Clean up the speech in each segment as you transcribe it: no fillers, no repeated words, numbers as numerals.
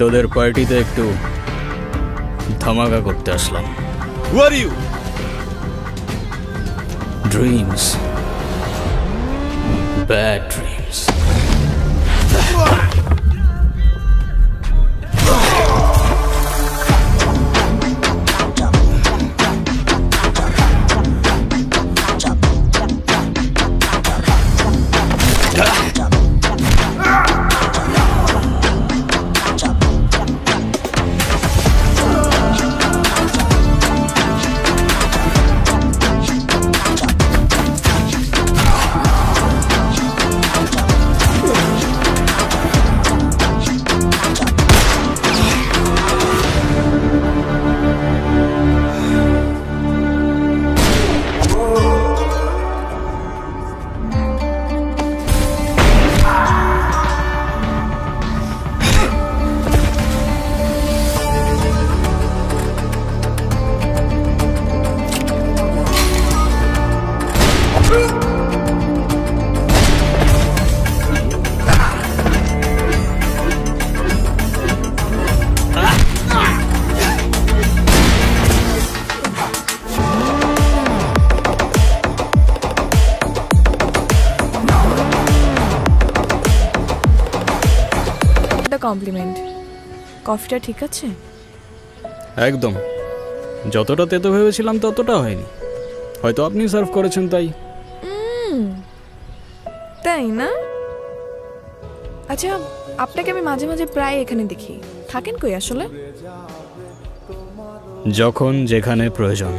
তোদের পার্টিতে একটু ধামাকা করতে আসলাম। Who are you? Dreams. Bad dreams. Compliment. কফিটা ঠিক আছে? একদম, যতটা তেতো ভেবেছিলাম ততটা হয়নি। হয়তো আপনি সার্ভ করেছেন তাই। তাই না? আচ্ছা, আপনাকে আমি মাঝে মাঝে প্রায় এখানে দেখি, থাকেন কই আসলে? যখন যেখানে প্রয়োজন।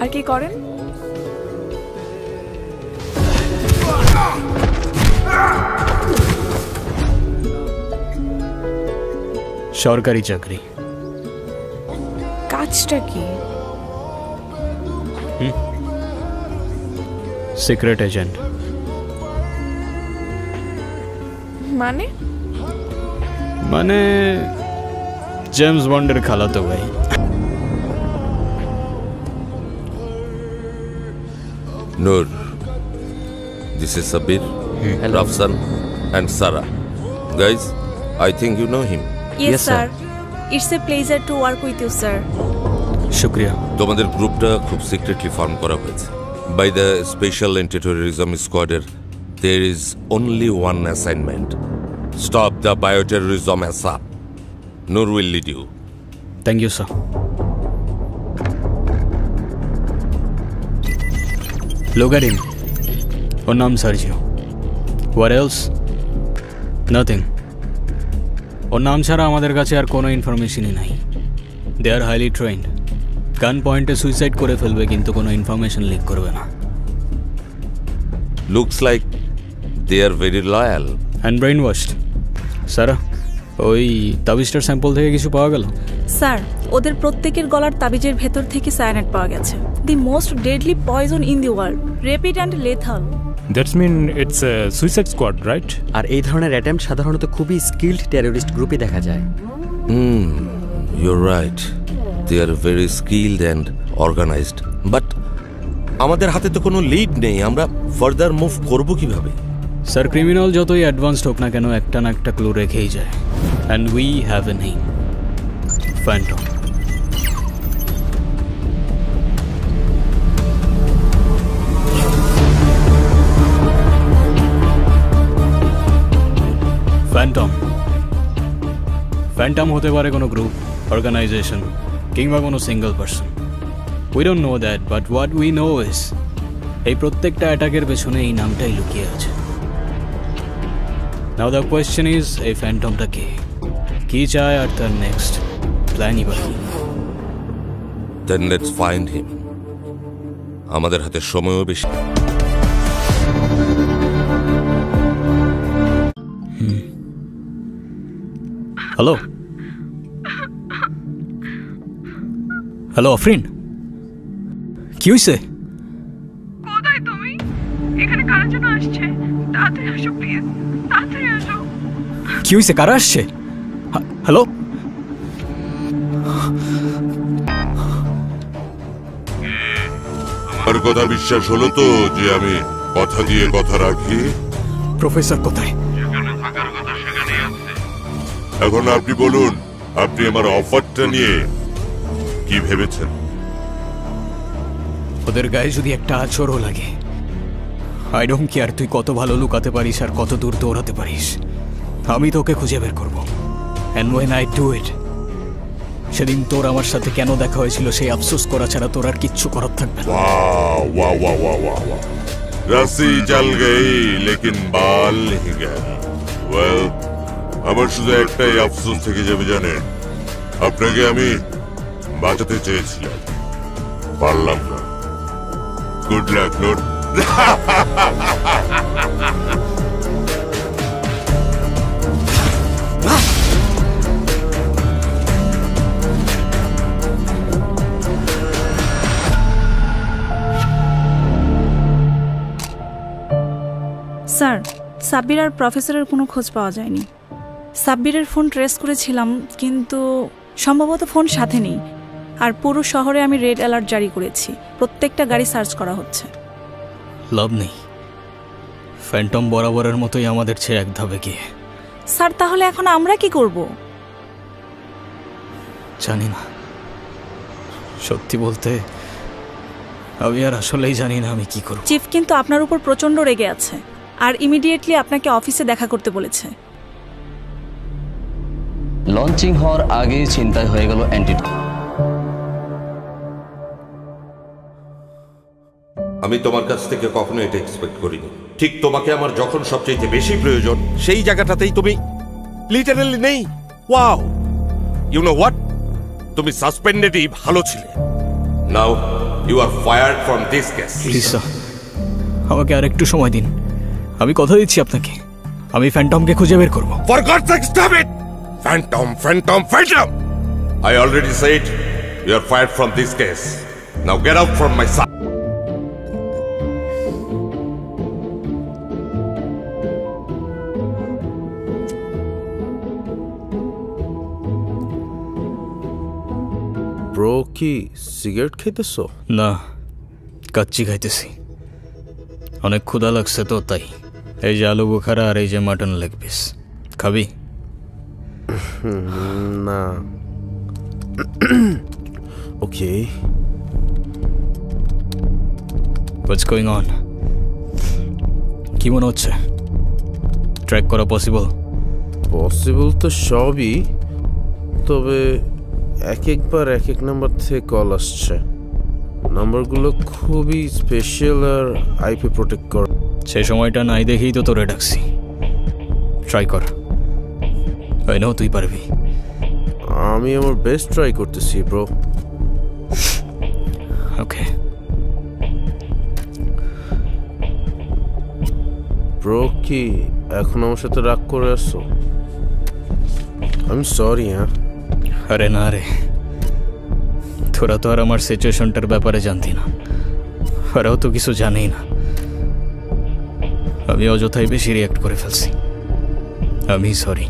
আর কি করেন? সরকারি চাকরি। কাজটা কি? Secret agent. মানে জেমস বন্ডের খালাতো ভাই। Noor, this is Sabir, Rafsan and Sarah. Guys, I think you know him. Yes, sir. It's a pleasure to work with you, sir. শুক্রিয়া। তোমাদের গ্রুপটা খুব সিক্রেটলি ফর্ম করা হয়েছে by the special anti terrorism স্কোয়াডের। There is only one assignment. Stop the bioterrorism ASAP. Noor will lead you. Thank you, sir. Look at him. ওর নাম Sergio. What else? Nothing. ওর নাম ছাড়া আমাদের কাছে আর কোনো ইনফরমেশনই নাই। They are highly trained. গান পয়েন্টে সুইসাইড করে ফেলবে, কিন্তু কোনো ইনফরমেশন লিক করবে না। Looks like they are very loyal. And brainwashed. সারা, ওই তাবিজটার স্যাম্পল থেকে কিছু পাওয়া গেল? স্যার, ওদের প্রত্যেকের গলার তাবিজের ভেতর থেকে সায়ানাইড পাওয়া গেছে। The most deadly poison in the world, rapid and lethal. That's mean it's a suicide squad, right? আর এই ধরনের অ্যাটেম্পট সাধারণত খুবই স্কিলড টেররিস্ট গ্রুপে দেখা যায়। You're right. They are very skilled and organized. But আমাদের হাতে তো কোনো লিড নেই, আমরা ফার্দার মুভ করব কিভাবে? স্যার, ক্রিমিনাল যতই অ্যাডভান্সড হোক না কেন, একটা না একটা ক্লু রেখেই যায়। And we have a name, Phantom. Phantom হতে পারে কোনো গ্রুপ, অর্গানাইজেশন কিংবা কোনো single person. We don't know that, but what we know is এই প্রত্যেকটা অ্যাটাকের পেছনে এই নামটাই লুকিয়ে আছে। নাও দ্য কোয়েশ্চেন ইজ, এই ফ্যান্টমটা কে, কি চায়, আর তার নেক্সট প্ল্যানই বা কি? Then let's find him. আমাদের হাতে সময়ও বেশি। হ্যালো হ্যালো আফরিন, কি হয়েছে? কোথায় তুমি? এখানে কারা যেন আসছে, তাড়াতাড়ি আসো প্লিজ, তাড়াতাড়ি আসো। কি হয়েছে, কারা আসছে? হ্যালো, আমার কথা বিশ্বাস হলো তো যে আমি কথা দিয়ে কথা রাখি? প্রফেসর কোথায়? যেখানে থাকার কথা সেখানেই আছে। এখন আপনি বলুন, আপনি আমার অফারটা নিয়ে কি ভেবেছেন? ওদের গায়ে যদি একটা আঁচড়ও লাগে, আই ডোন্ট কেয়ার তুই কত ভালো লুকাতে পারিস আর কত দূর দৌড়াতে পারিস, আমি তোকে খুঁজে বের করবো। And when I do it, সেদিন তোর আমার সাথে কেন দেখা হয়েছিল সেই আফসোস করা ছাড়া তোর আর কিচ্ছু করার থাকবে না। वाह वाह वाह वाह वाह वाह, रस्सी चल गई लेकिन बाल नहीं गए। ওয়েল, আমার শুধু একটাই আফসোস থেকে যাবে জানেন, আপনাকে আমি বাঁচাতে চেয়েছিলাম, পারলাম না। Good luck note. Sir, Sabbir আর প্রফেসরের কোনো খোঁজ পাওয়া যায়নি। সাব্বিরের ফোন ট্রেস করেছিলাম, কিন্তু সম্ভবত ফোন সাথে নেই। আর পুরো শহরে আমি রেড অ্যালার্ট জারি করেছি, প্রত্যেকটা গাড়ি সার্চ করা হচ্ছে। লাভ নেই, ফ্যান্টম বরাবরের মতোই আমাদের চেয়ে এক ধাপে গিয়ে। স্যার, তাহলে এখন আমরা কি করব? জানি না, সত্যি বলতে আমি আর আসলেই জানি না আমি কি করব। চিফ কিন্তু আপনার উপর প্রচণ্ড রেগে আছে, আর ইমিডিয়েটলি আপনাকে অফিসে দেখা করতে বলেছে। লঞ্চিং হওয়ার আগেই চিন্তায় হয়ে গেল অ্যান্টিডোট। আমি তোমার কাছ থেকে কখনো এটা এক্সপেক্ট করিনি। ঠিক তোমাকে আমার যখন সবচেয়ে বেশি প্রয়োজন, সেই জায়গাটাতেই তুমি লিটারালি নেই। ওয়াও, ইউ নো হোয়াট, তুমি সাসপেন্ডেডই ভালো ছিলে। Now you are fired from this case. Please sir, আমাকে আর একটু সময় দিন, আমি কথা দিচ্ছি আপনাকে, আমি ফ্যান্টমকে খুঁজে বের করব। For God's sake, stop it! Phantom, phantom, phantom! I already said you are fired from this case. Now get out from my sight. Bro, কি সিগারেট খাইতেছো? না, কাচ্চি খাইতেছি, অনেক ক্ষুধা লাগছে তো তাই। এই যে আলু বুখারা আর এই যে মাটন লেগ পিস, খাবি? না। ওকে, হোয়াটস গোয়িং অন? কি মনে হচ্ছে, ট্র্যাক করা পসিবল? পসিবল তো সবই, তবে এক একবার এক এক নাম্বার থেকে কল আসছে। নাম্বারগুলো খুবই স্পেশাল আর আইপি প্রোটেক্ট কর। সেই সময়টা নাই দেখেই তো তোরে ডাকছি, ট্রাই কর, আই নো তুই পারবি। আমি আমার বেস্ট ট্রাই করতেছি ব্রো। ওকে ব্রো, কি এখন আমার সাথে রাগ করে আসছো? আমি সরি। হ্যাঁ, আরে না রে, তোরা তো আর আমার সিচুয়েশনটার ব্যাপারে জানতি না, ওরাও তো কিছু জানেই না। আমি অযথাই বেশি রিয়াক্ট করে ফেলছি, আমি সরি।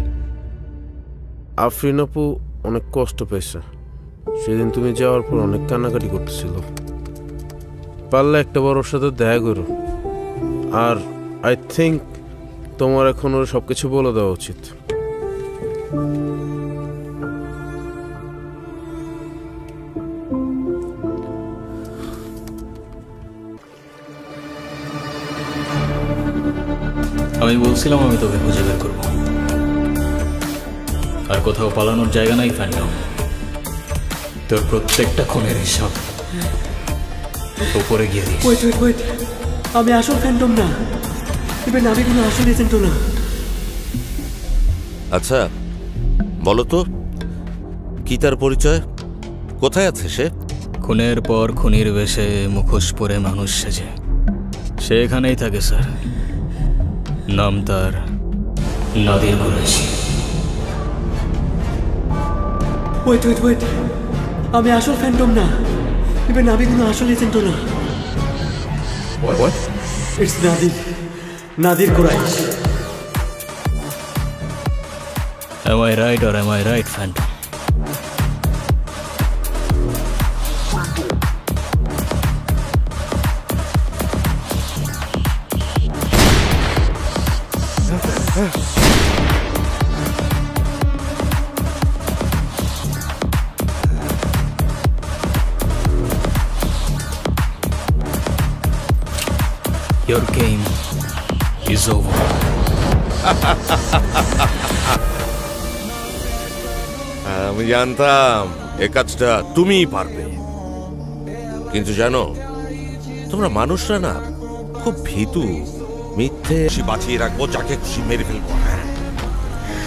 আফরিন আপু অনেক কষ্ট পেয়েছে, সেদিন তুমি যাওয়ার পর অনেক কান্নাকাটি করতেছিল। পারলে একটা বার ওর সাথে দেখা করো, আর আই থিঙ্ক তোমার এখন ওর সব কিছু বলে দেওয়া উচিত। আমি বলছিলাম আমি তোকে খুঁজে বের করবো, আর কোথাও পালানোর জায়গা নাই ফ্যান্টম। তোর প্রত্যেকটা খুনের হিসাব উপরে গিয়ে দিস। ওয়েট, আমি আসল ফ্যান্টম না, ইভেন আমি কোনো আসল এজেন্টও না। আচ্ছা বলো তো, কি তার পরিচয়, কোথায় আছে সে? খুনের পর খুনির বেশে মুখোশ পরে মানুষ সেজে সে এখানেই থাকে স্যার। নাম তার নাদির কুরাইশি। ওয়েট, আমি আসল ফ্যান্টম না, ইভেন আমি কোনো আসল এজেন্টও না। It's Nadir Quraish. Am I right or am I right, Phantom? Your game is over. আমি জানতাম এ কাজটা তুমিই পারবে, কিন্তু জানো তোমরা মানুষরা না খুব ভীতু। মিথ্যে বাঁচিয়ে রাখবো, যাকে খুশি মেরে ফেলবো। হ্যাঁ,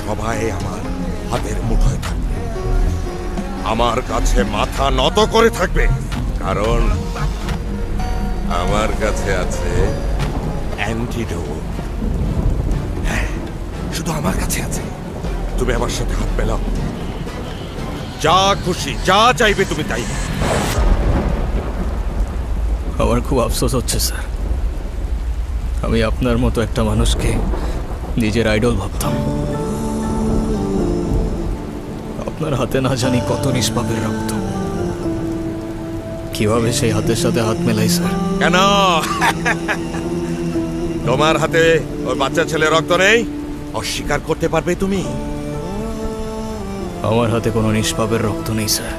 সবাই আমার হাতের মুঠোয় থাকবে, আমার কাছে মাথা নত করে থাকবে, কারণ আমার কাছে আছে অ্যান্টিডোট। হ্যাঁ, শুধু আমার কাছে আছে। তুমি আমার সাথে হাত মেলাও, যা খুশি যা চাইবে তুমি তাই। আমার খুব আফসোস হচ্ছে স্যার, আমি আপনার মতো একটা মানুষকে নিজের আইডল ভাবতাম। আপনার হাতে না জানি কত নিষ্পাপের রক্ত, কিভাবে সেই হাতের সাথে হাত মেলাই স্যার? কেন তোমার হাতে ওই বাচ্চা ছেলে রক্ত নেই? অস্বীকার করতে পারবে তুমি? আমার হাতে কোনো নিষ্পাপের রক্ত নেই স্যার।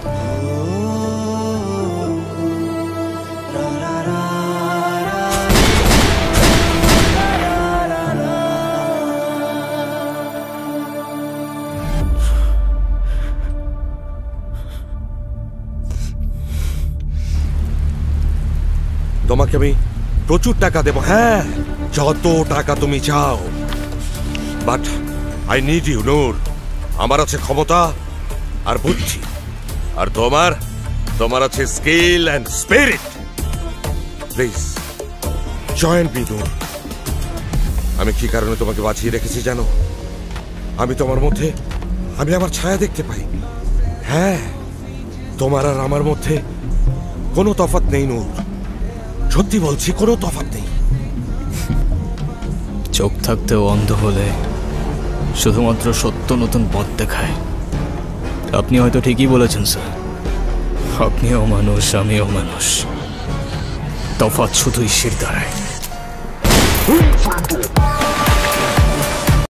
তোমাকে আমি প্রচুর টাকা দেব, হ্যাঁ, যত টাকা তুমি চাও, but I need you Noor. আমার আছে ক্ষমতা আর বুদ্ধি, আর তোমার আছে skill and spirit. Please join me Noor. আমি কি কারণে তোমাকে বাঁচিয়ে রেখেছি জানো? আমি তোমার মধ্যে আমার ছায়া দেখতে পাই। হ্যাঁ, তোমার আর আমার মধ্যে কোনো তফাৎ নেই নূর, সত্যি বলছি, কোনো তফাৎ নেই। চোখ থাকতেও অন্ধ হলে শুধুমাত্র সত্য নতুন পথ দেখায়। আপনি হয়তো ঠিকই বলেছেন স্যার, আপনিও মানুষ আমিও মানুষ, তফাৎ শুধুই শির দাঁড়ায়।